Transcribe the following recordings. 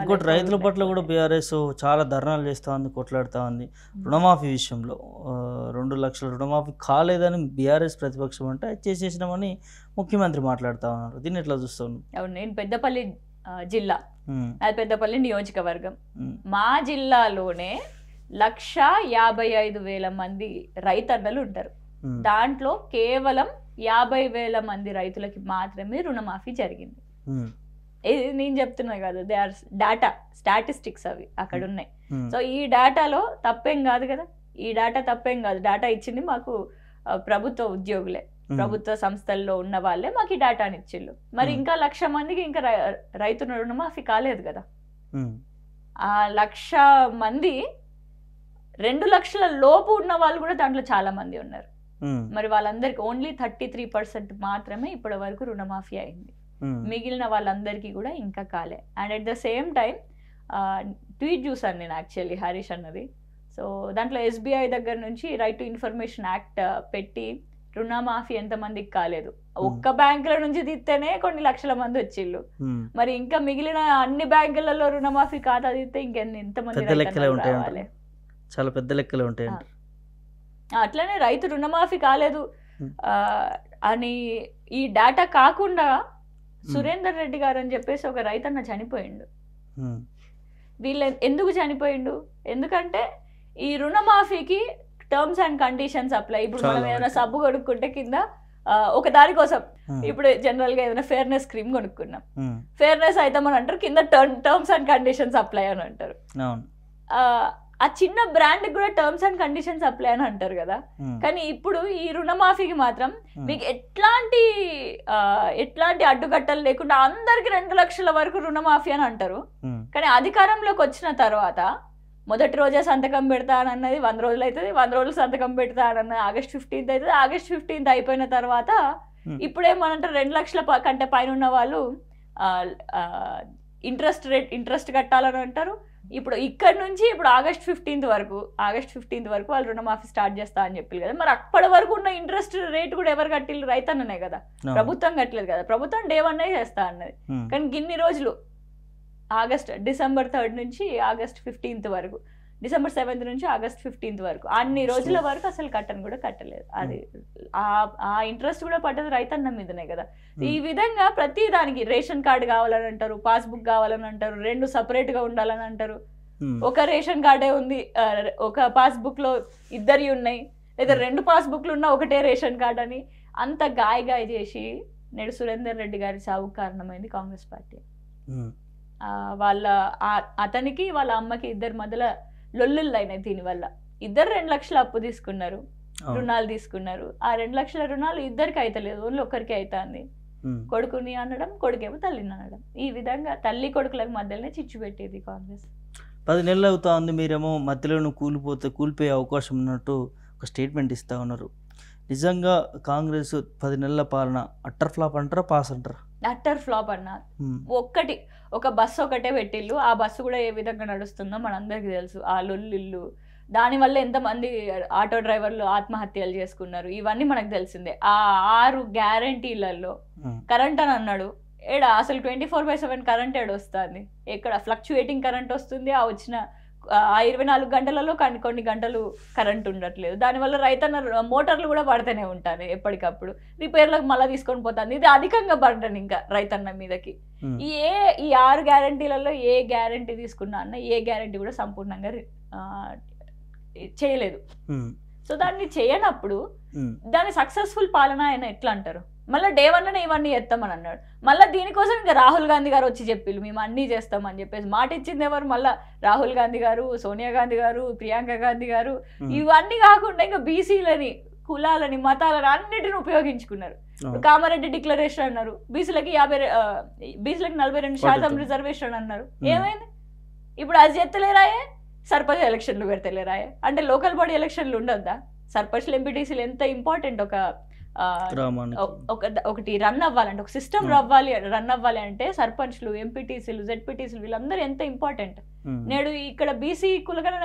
ఇంకోటి రైతుల పట్ల కూడా బీఆర్ఎస్ చాలా ధర్నాలు చేస్తూ ఉంది, కొట్లాడుతూ ఉంది. రుణమాఫీ విషయంలో 2 లక్షల రుణమాఫీ కాలేదని బీఆర్ఎస్ ప్రతిపక్షం అంటే చేసేసినామని ముఖ్యమంత్రి మాట్లాడుతూ ఉన్నారు. దీన్ని ఎట్లా చూస్తాను? అవును, నేను పెద్దపల్లి జిల్లా, అది పెద్దపల్లి నియోజకవర్గం. మా జిల్లాలోనే 1,55,000 మంది రైతన్నలు ఉంటారు. దాంట్లో కేవలం 50,000 మంది రైతులకి మాత్రమే రుణమాఫీ జరిగింది. ఇది నేను చెప్తున్నా కదా, దే ఆర్ డాటా, స్టాటిస్టిక్స్ అవి అక్కడ ఉన్నాయి. సో ఈ డేటాలో తప్పేం కాదు కదా, ఈ డేటా తప్పేం కాదు. డేటా ఇచ్చింది మాకు ప్రభుత్వ ఉద్యోగులే, ప్రభుత్వ సంస్థల్లో ఉన్న వాళ్ళే మాకు ఈ డేటాని ఇచ్చిళ్ళు. మరి ఇంకా 1,00,000 మందికి ఇంకా రైతు రుణమాఫీ కాలేదు కదా. ఆ 1,00,000 మంది 2 లక్షల లోపు ఉన్న వాళ్ళు కూడా దాంట్లో చాలా మంది ఉన్నారు. మరి వాళ్ళందరికి ఓన్లీ 33% మాత్రమే ఇప్పటి వరకు రుణమాఫీ అయింది. మిగిలిన వాళ్ళందరికీ కూడా ఇంకా కాలే. And at the same time tweet చూసాను నేను యాక్చువల్లీ హరీష్ అన్నది. సో దాంట్లో SBI దగ్గర నుంచి రైట్ టు ఇన్ఫర్మేషన్ యాక్ట్ పెట్టి రుణమాఫీ ఎంతమందికి కాలేదు, ఒక్క బ్యాంకుల నుంచి తీస్తేనే కొన్ని లక్షల మంది వచ్చిళ్ళు. మరి ఇంకా మిగిలిన అన్ని బ్యాంకులలో రుణమాఫీ ఖాతా తీస్తే ఎంతమంది రావాలి? చాలా పెద్ద లెక్కలే ఉంటాయి. అట్లనే రైతు రుణమాఫీ కాలేదు అని ఈ డేటా కాకుండా సురేందర్ రెడ్డి గారు అని చెప్పేసి ఒక రైతన్న చనిపోయిండు. వీళ్ళు ఎందుకు చనిపోయిండు? ఎందుకంటే ఈ రుణమాఫీకి టర్మ్స్ అండ్ కండిషన్స్ అప్లై. ఇప్పుడు మనం ఏదైనా సబ్బు కొనుక్కుంటే కింద ఒక దాని కోసం, ఇప్పుడు జనరల్ గా ఏదైనా ఫేర్నెస్ క్రీమ్ కొనుక్కున్నాం, ఫేర్నెస్ అయితే అని అంటారు, కింద టర్మ్స్ అండ్ కండిషన్స్ అప్లై అని అంటారు. ఆ చిన్న బ్రాండ్ కూడా టర్మ్స్ అండ్ కండిషన్స్ అప్లై అని అంటారు కదా. కానీ ఇప్పుడు ఈ రుణమాఫీకి మాత్రం మీకు ఎట్లాంటి అడ్డుకట్టలు లేకుండా అందరికి 2 లక్షల వరకు రుణమాఫీ అని అంటారు. కానీ అధికారంలోకి వచ్చిన తర్వాత మొదటి రోజే సంతకం పెడతానన్నది 100 రోజులు అవుతుంది, 100 రోజులు సంతకం పెడతానన్నది August 15th అవుతుంది. August 15th అయిపోయిన తర్వాత ఇప్పుడేమనంటారు, 2 లక్షల కంటే పైన ఉన్న వాళ్ళు ఇంట్రెస్ట్ కట్టాలని అంటారు. ఇప్పుడు ఇక్కడ నుంచి ఇప్పుడు August 15th వరకు వాళ్ళు రుణమాఫీ స్టార్ట్ చేస్తా అని చెప్పారు కదా. మరి అప్పటి వరకు ఉన్న ఇంట్రెస్ట్ రేట్ కూడా ఎవరు కట్టిల్లు? రైతన్ననే కదా, ప్రభుత్వం కట్టలేదు కదా. ప్రభుత్వం Day 1 చేస్తా అన్నది. కానీ గిన్ని రోజులు December 3rd నుంచి August 15th వరకు, December 7th నుంచి August 15th వరకు, అన్ని రోజుల వరకు అసలు కట్టను కూడా కట్టలేదు. అది ఆ ఇంట్రెస్ట్ కూడా పడ్డది రైతన్న మీదనే కదా. ఈ విధంగా ప్రతి దానికి రేషన్ కార్డు కావాలని అంటారు, పాస్బుక్ కావాలని అంటారు, 2 separate గా ఉండాలని అంటారు. ఒక రేషన్ కార్డే ఉంది, ఒక పాస్బుక్ లో 2 ఉన్నాయి, లేదా 2 పాస్బుక్లు ఉన్న ఒకటే రేషన్ కార్డు అని అంత గాయ చేసి నేడు సురేందర్ రెడ్డి గారి సావుకు కారణమైంది కాంగ్రెస్ పార్టీ. అతనికి వాళ్ళ అమ్మకి 2 మధ్యలో లొల్లుళ్ళు అయినాయి. దీనివల్ల 2 లక్షల అప్పు తీసుకున్నారు, రుణాలు తీసుకున్నారు. ఆ 2 లక్షల రుణాలు 2కి అయితలేదు, ఓన్లీ ఒకరికి అవుతుంది. కొడుకుని అనడం, కొడుకేమో తల్లిని అనడం. ఈ విధంగా తల్లి కొడుకులకు మధ్యలోనే చిచ్చు పెట్టేది కాంగ్రెస్. 10 నెలలు అవుతా ఉంది, మీరేమో మధ్యలో కూలిపోయే అవకాశం ఉన్నట్టు ఒక స్టేట్మెంట్ ఇస్తా ఉన్నారు. నిజంగా కాంగ్రెస్ 10 నెలల పాలన అట్టర్ ఫ్లాప్ అంటారా, పాస్ అంటారా? అట్టర్ ఫ్లాప్ అన్నారు. ఒక బస్సు ఒకటే పెట్టిల్లు, ఆ బస్సు కూడా ఏ విధంగా నడుస్తుందో మనందరికి తెలుసు. ఆ లొల్లిళ్ళు, దానివల్ల ఎంతమంది ఆటో డ్రైవర్లు ఆత్మహత్యలు చేసుకున్నారు, ఇవన్నీ మనకు తెలిసిందే. ఆ 6 గ్యారంటీలలో కరెంట్ అని అన్నాడు, అసలు 24/7 కరెంట్ వస్తుంది? ఎక్కడ ఫ్లక్చుయేటింగ్ కరెంట్ వస్తుంది. ఆ వచ్చిన 24 గంటలలో కొన్ని గంటలు కరెంట్ ఉండట్లేదు. దానివల్ల రైతన్న మోటార్లు కూడా పడుతూనే ఉంటాయి ఎప్పటికప్పుడు, రిపేర్లకు మళ్ళీ తీసుకొని పోతుంది. ఇది అధికంగా పడ్డాను ఇంకా రైతన్న మీదకి. ఈ 6 గ్యారంటీలలో ఏ గ్యారంటీ తీసుకున్నా అన్న ఏ గ్యారంటీ కూడా సంపూర్ణంగా చేయలేదు. సో దాన్ని చేయనప్పుడు దాని సక్సెస్ఫుల్ పాలన ఆయన ఎట్లా అంటారు? మళ్ళీ Day 1 ఇవన్నీ చేస్తామని అన్నాడు. మళ్ళీ దీనికోసం ఇంకా రాహుల్ గాంధీ గారు వచ్చి చెప్పిళ్ళు మేము అన్నీ చేస్తామని చెప్పేసి. మాట ఇచ్చింది ఎవరు? మళ్ళీ రాహుల్ గాంధీ గారు, సోనియా గాంధీ గారు, ప్రియాంక గాంధీ గారు. ఇవన్నీ కాకుండా ఇంకా బీసీలని, కులాలని, మతాలని అన్నిటిని ఉపయోగించుకున్నారు. కామారెడ్డి డిక్లరేషన్ అన్నారు, బీసీలకి 42% రిజర్వేషన్ అన్నారు. ఏమైంది? ఇప్పుడు అది చేస్తలేరాయే, సర్పంచ్ ఎలక్షన్లు పెడతలేరాయే. అంటే లోకల్ బాడీ ఎలక్షన్లు ఉండొద్దా? సర్పంచ్లు, ఎంపీటీసీలు ఎంత ఇంపార్టెంట్. ఒకటి రన్ అవ్వాలంటే, ఒక సిస్టమ్ రన్ అవ్వాలి అంటే సర్పంచ్లు, ఎంపీటీసీలు, జెడ్పీటీసీలు వీళ్ళందరూ ఎంత ఇంపార్టెంట్. నేడు ఇక్కడ బీసీ కులగణన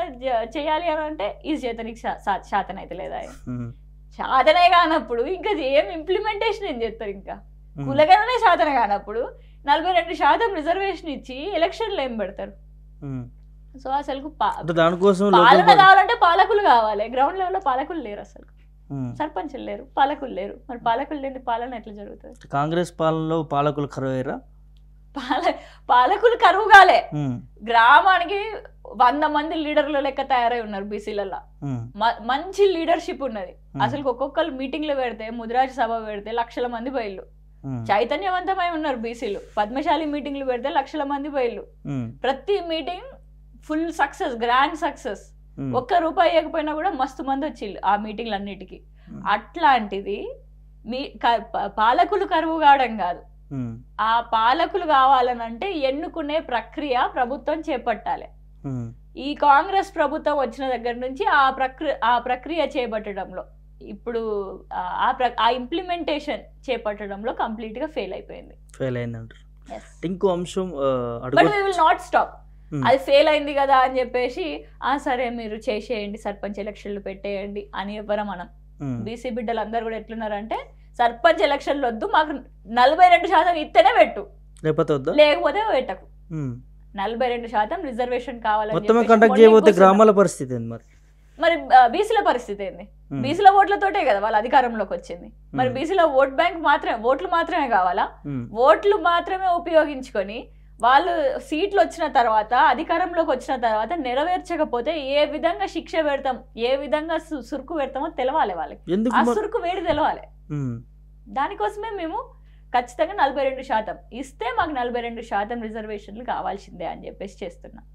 చేయాలి అని అంటే ఈ చేతనికి శాతం అయితే లేదా? శాతనే కానప్పుడు ఇంకా ఏం ఇంప్లిమెంటేషన్ ఏం చేస్తారు? ఇంకా కులగణనే శాతం కానప్పుడు 42% రిజర్వేషన్ ఇచ్చి ఎలక్షన్లు ఏం పెడతారు? సో అసలు దానికోసం పాలన కావాలంటే పాలకులు కావాలి. గ్రౌండ్ లెవెల్లో పాలకులు లేరు, అసలు సర్పంచులు లేరు, పాలకులు లేరు. మరి పాలకులు లేని పాలన ఎట్లా జరుగుతుంది? కాంగ్రెస్ పాలనలో పాలకులు కరువయ్యారా? పాలకులు కరువు కాలే, గ్రామానికి 100 మంది లీడర్ల లెక్క తయారై ఉన్నారు బీసీలలో. మంచి లీడర్షిప్ ఉన్నది. అసలు ఒక్కొక్కరు మీటింగ్లు పెడితే, ముదిరాజు సభ పెడితే లక్షల మంది బయలు చైతన్యవంతమై ఉన్నారు బీసీలు. పద్మశాలి మీటింగ్లు పెడితే లక్షల మంది బయలు. ప్రతి meeting full success, grand success. ₹1 ఇవ్వకపోయినా కూడా మస్తు మంది వచ్చిళ్ళు ఆ మీటింగ్లు అన్నిటికీ. అట్లాంటిది మీ పాలకులు కరువు కావడం కాదు, ఆ పాలకులు కావాలనంటే ఎన్నుకునే ప్రక్రియ ప్రభుత్వం చేపట్టాలి. ఈ కాంగ్రెస్ ప్రభుత్వం వచ్చిన దగ్గర నుంచి ఆ ప్రక్రియ చేపట్టడంలో, ఇప్పుడు ఆ ఇంప్లిమెంటేషన్ చేపట్టడంలో కంప్లీట్ గా ఫెయిల్ అయిందంటారు. ఇంకో అంశం, but we will not stop. అది ఫెయిల్ అయింది కదా అని చెప్పేసి సరే మీరు చేసేయండి, సర్పంచ్ ఎలక్షన్లు పెట్టేయండి అని ఎవరం మనం. బీసీ బిడ్డలు అందరు కూడా ఎట్లున్నారంటే, సర్పంచ్ ఎలక్షన్లు వద్దు, మాకు 42% ఇస్తేనే పెట్టు, లేకపోతే పెట్టకు. 42% రిజర్వేషన్ కావాలని గ్రామాల పరిస్థితి మరి బీసీల పరిస్థితి ఏంది? బీసీల ఓట్లతోటే కదా వాళ్ళు అధికారంలోకి వచ్చింది. మరి బీసీల ఓట్ బ్యాంక్ ఓట్లు మాత్రమే కావాలా? ఓట్లు మాత్రమే ఉపయోగించుకొని వాళ్ళు సీట్లు వచ్చిన తర్వాత, అధికారంలోకి వచ్చిన తర్వాత నెరవేర్చకపోతే ఏ విధంగా శిక్ష పెడతాం, ఏ విధంగా సురుకు పెడతామో తెలవాలి వాళ్ళకి. ఆ సురుకు వేడి తెలవాలి. దానికోసమే మేము ఖచ్చితంగా 42% ఇస్తే మాకు 42% రిజర్వేషన్లు కావాల్సిందే అని చెప్పేసి చేస్తున్నాం.